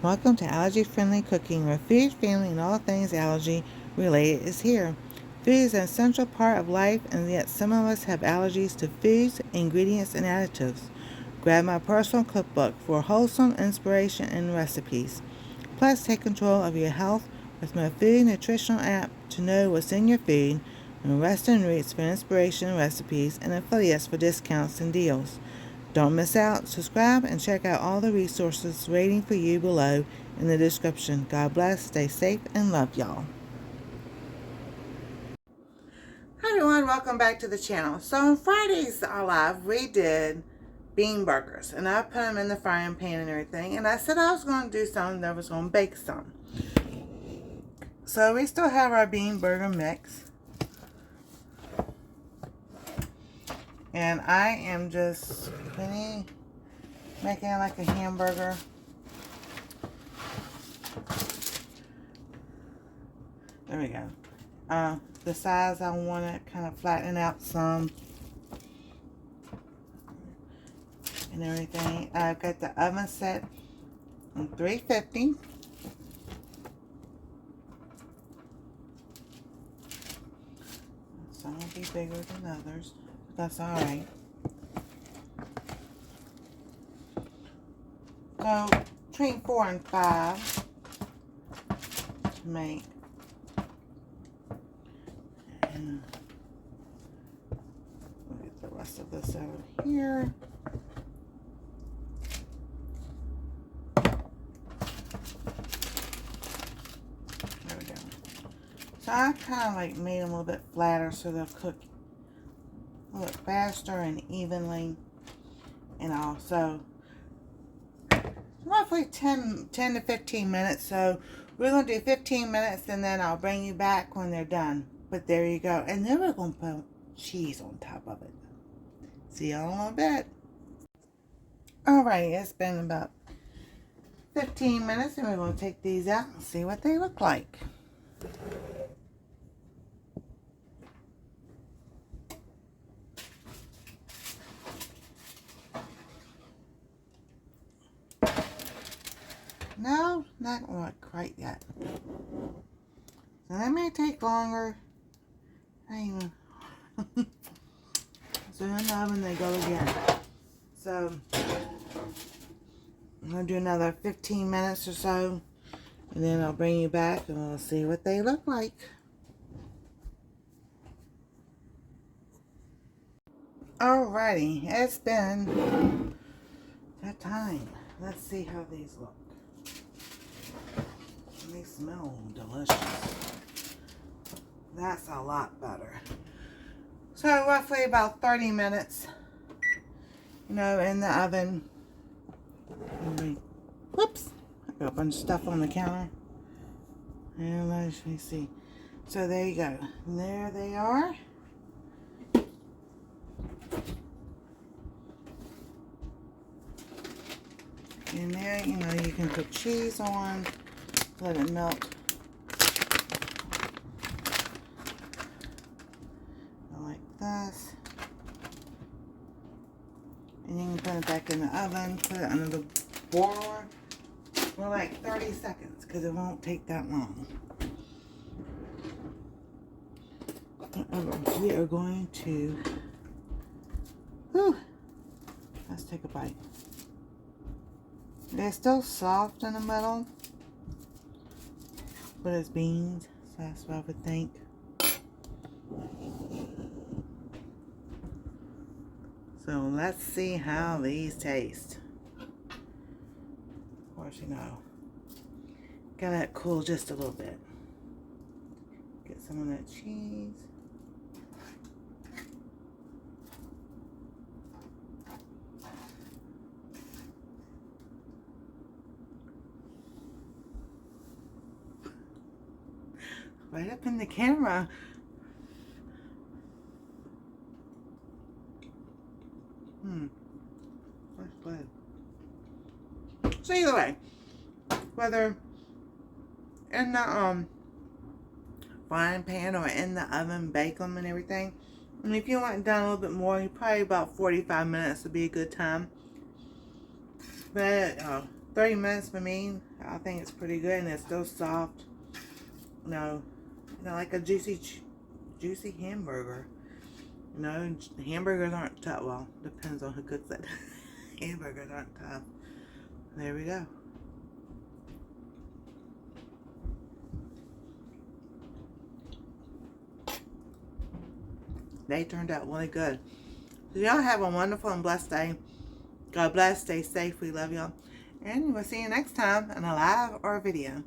Welcome to Allergy Friendly Cooking, where food, family, and all things allergy related is here. Food is an essential part of life, and yet some of us have allergies to foods, ingredients, and additives. Grab my personal cookbook for wholesome inspiration and recipes. Plus, take control of your health with my food nutritional app to know what's in your food, and Western Roots for inspiration, recipes, and affiliates for discounts and deals. Don't miss out. Subscribe and check out all the resources waiting for you below in the description. God bless, stay safe, and love y'all. Hi everyone, welcome back to the channel. So on Friday's live, we did bean burgers, and I put them in the frying pan and everything, and I said I was going to do something that was going to bake some. So we still have our bean burger mix. And I am just making it like a hamburger. There we go. The size I want it kind of flatten out some and everything. I've got the oven set on 350. Some will be bigger than others. That's alright. So, between 4 and 5 to make. And we'll get the rest of this out of here. There we go. So I kind of like made them a little bit flatter so they'll cook a little faster and evenly, and also roughly 10 to 15 minutes. So we're going to do 15 minutes, and then I'll bring you back when they're done. But there you go. And then we're going to put cheese on top of it. See y'all in a little bit. Alright, it's been about 15 minutes, and we're going to take these out and see what they look like. No, not quite yet. So that may take longer. Hang on. So in the oven they go again. So I'm going to do another 15 minutes or so. And then I'll bring you back and we'll see what they look like. Alrighty, it's been that time. Let's see how these look. They smell delicious. That's a lot better. So roughly about 30 minutes, in the oven. Whoops, I got a bunch of stuff on the counter. And let me see. So there you go. There they are. And there, you can put cheese on. Let it melt. Like this. And you can put it back in the oven, put it under the broiler for like 30 seconds because it won't take that long. We are going to, let's take a bite. They're still soft in the middle, but it's beans, so that's what I would think. So let's see how these taste. Of course, gotta let it cool just a little bit. Get some of that cheese. Right up in the camera. So either way, whether in the frying pan or in the oven, bake them and everything. And if you want it done a little bit more, probably about 45 minutes would be a good time. But 30 minutes for me, I think it's pretty good, and it's still soft. Like a juicy hamburger. Hamburgers aren't tough. Well, depends on who cooks it. Hamburgers aren't tough. There we go. They turned out really good. So y'all have a wonderful and blessed day. God bless. Stay safe. We love y'all. And we'll see you next time in a live or a video.